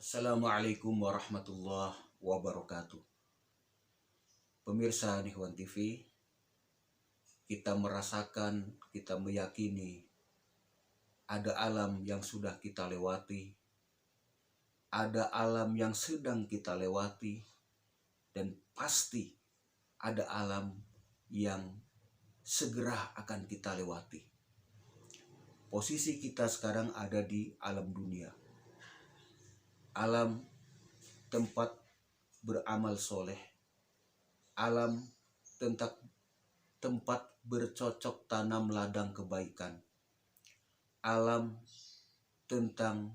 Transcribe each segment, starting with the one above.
Assalamualaikum warahmatullahi wabarakatuh. Pemirsa Nihwan TV, kita merasakan, kita meyakini ada alam yang sudah kita lewati, ada alam yang sedang kita lewati, dan pasti ada alam yang segera akan kita lewati. Posisi kita sekarang ada di alam dunia, alam tempat beramal soleh, alam tempat bercocok tanam ladang kebaikan, alam tentang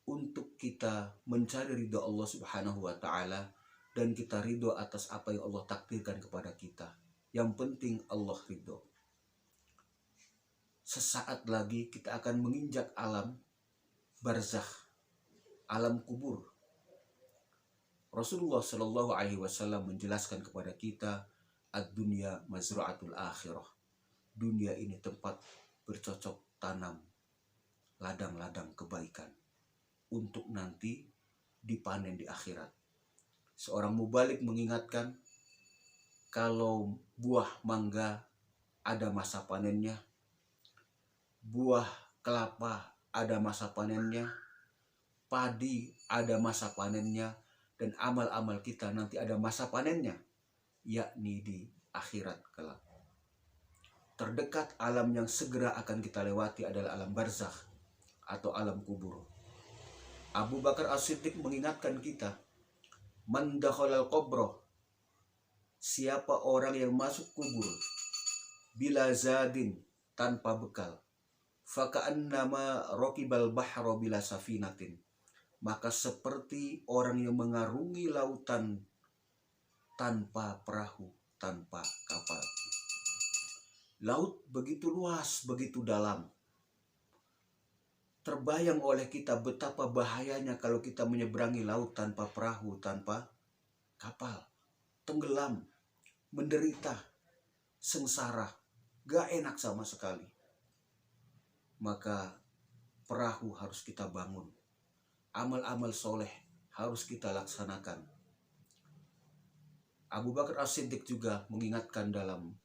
untuk kita mencari ridho Allah Subhanahu wa Ta'ala, dan kita ridho atas apa yang Allah takdirkan kepada kita. Yang penting Allah ridho. Sesaat lagi kita akan menginjak alam barzakh, alam kubur. Rasulullah Shallallahu Alaihi Wasallam menjelaskan kepada kita, ad-dunya mazra'atul akhirah. Dunia ini tempat bercocok tanam ladang-ladang kebaikan untuk nanti dipanen di akhirat. Seorang mubalik mengingatkan, kalau buah mangga ada masa panennya, buah kelapa ada masa panennya, padi ada masa panennya, dan amal-amal kita nanti ada masa panennya, yakni di akhirat kelak. Terdekat alam yang segera akan kita lewati adalah alam barzakh atau alam kubur. Abu Bakar As-Siddiq mengingatkan kita, man dakhalal qabra, siapa orang yang masuk kubur bila zadin, tanpa bekal, faka'annama raqibal bahra bila safinatin, maka seperti orang yang mengarungi lautan tanpa perahu, tanpa kapal. Laut begitu luas, begitu dalam. Terbayang oleh kita betapa bahayanya kalau kita menyeberangi laut tanpa perahu, tanpa kapal. Tenggelam, menderita, sengsara, gak enak sama sekali. Maka perahu harus kita bangun. Amal-amal soleh harus kita laksanakan. Abu Bakar As-Siddiq juga mengingatkan dalam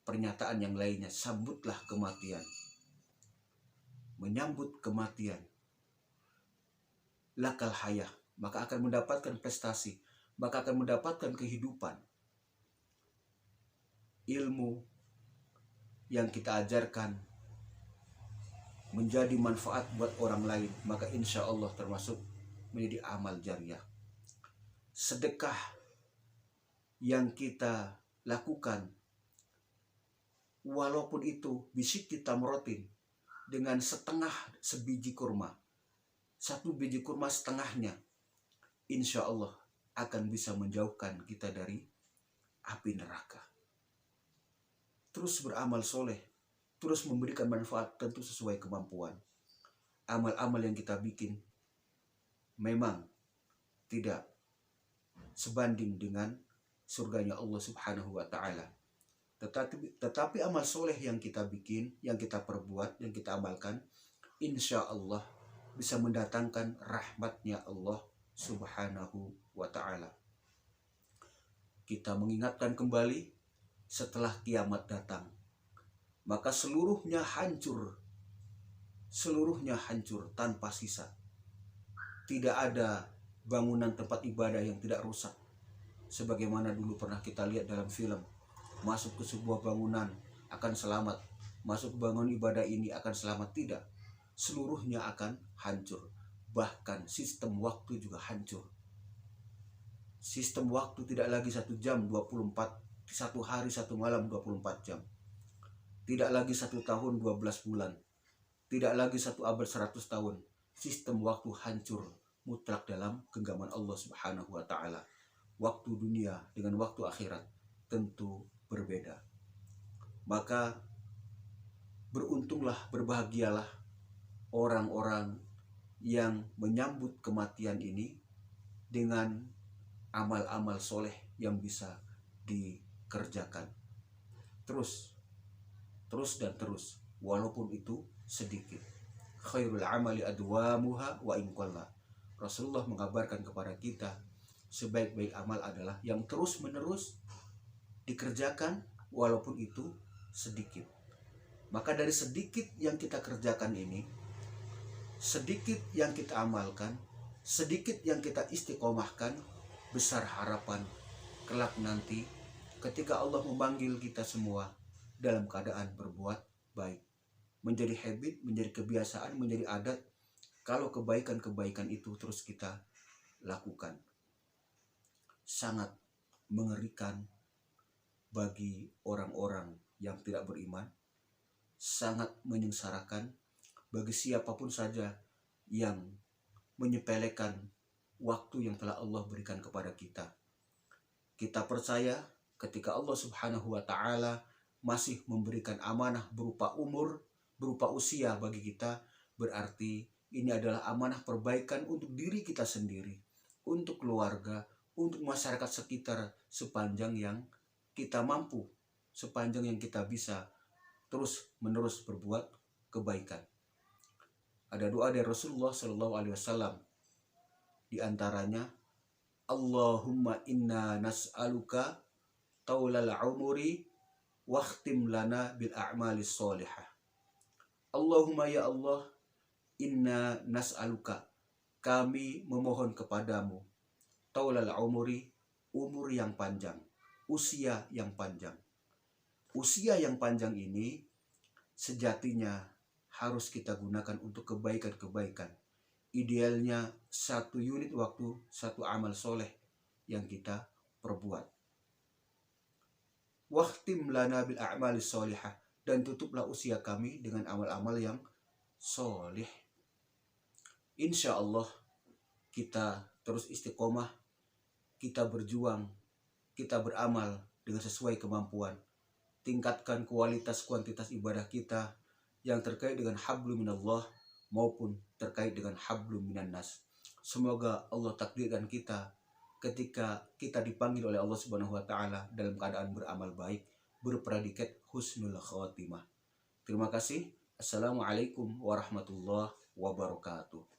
pernyataan yang lainnya, sambutlah kematian. Menyambut kematian, lakal hayah, maka akan mendapatkan prestasi, maka akan mendapatkan kehidupan. Ilmu yang kita ajarkan menjadi manfaat buat orang lain, maka insya Allah termasuk menjadi amal jariah. Sedekah yang kita lakukan, walaupun itu bisyikki tamrotin, dengan setengah sebiji kurma, satu biji kurma setengahnya, insya Allah akan bisa menjauhkan kita dari api neraka. Terus beramal soleh, terus memberikan manfaat, tentu sesuai kemampuan. Amal-amal yang kita bikin memang tidak sebanding dengan surganya Allah Subhanahu wa Ta'ala. Tetapi amal soleh yang kita bikin, yang kita perbuat, yang kita amalkan, insya Allah bisa mendatangkan rahmatnya Allah Subhanahu wa Ta'ala. Kita mengingatkan kembali, setelah kiamat datang, maka seluruhnya hancur tanpa sisa. Tidak ada bangunan tempat ibadah yang tidak rusak. Sebagaimana dulu pernah kita lihat dalam film, masuk ke sebuah bangunan akan selamat, masuk ke bangunan ibadah ini akan selamat. Tidak, seluruhnya akan hancur. Bahkan sistem waktu juga hancur. Sistem waktu tidak lagi 1 jam 24, 1 hari 1 malam 24 jam. Tidak lagi 1 tahun 12 bulan. Tidak lagi 1 abad 100 tahun. Sistem waktu hancur mutlak dalam genggaman Allah Subhanahu wa Ta'ala. Waktu dunia dengan waktu akhirat tentu berbeda. Maka beruntunglah, berbahagialah orang-orang yang menyambut kematian ini dengan amal-amal soleh yang bisa dikerjakan. Terus dan terus, walaupun itu sedikit. Khairul amali adwamuha wa in qalla. Rasulullah mengabarkan kepada kita, sebaik-baik amal adalah yang terus-menerus dikerjakan walaupun itu sedikit. Maka dari sedikit yang kita kerjakan ini, sedikit yang kita amalkan, sedikit yang kita istiqomahkan, besar harapan kelak nanti ketika Allah memanggil kita semua dalam keadaan berbuat baik. Menjadi habit, menjadi kebiasaan, menjadi adat kalau kebaikan-kebaikan itu terus kita lakukan. Sangat mengerikan bagi orang-orang yang tidak beriman, sangat menyengsarakan bagi siapapun saja yang menyepelekan waktu yang telah Allah berikan kepada kita. Kita percaya ketika Allah Subhanahu wa Ta'ala masih memberikan amanah berupa umur, berupa usia bagi kita, berarti ini adalah amanah perbaikan untuk diri kita sendiri, untuk keluarga, untuk masyarakat sekitar, sepanjang yang kita mampu, sepanjang yang kita bisa terus menerus berbuat kebaikan. Ada doa dari Rasulullah SAW, di antaranya, Allahumma inna nas'aluka taulal umuri wakhtim lana bil a'malis solihah. Allahumma ya Allah, inna nas'aluka, kami memohon kepadamu, taulal umuri, umur yang panjang, usia yang panjang. Usia yang panjang ini sejatinya harus kita gunakan untuk kebaikan-kebaikan. Idealnya 1 unit waktu, 1 amal soleh yang kita perbuat. Wakhtim lana bil a'malis solihah, dan tutuplah usia kami dengan amal-amal yang soleh. Insya Allah kita terus istiqomah, kita berjuang, kita beramal dengan sesuai kemampuan. Tingkatkan kualitas kuantitas ibadah kita yang terkait dengan hablum minallah maupun terkait dengan hablum minannas. Semoga Allah takdirkan kita ketika kita dipanggil oleh Allah Subhanahu wa Ta'ala dalam keadaan beramal baik, berpredikat husnul khatimah. Terima kasih. Assalamualaikum warahmatullahi wabarakatuh.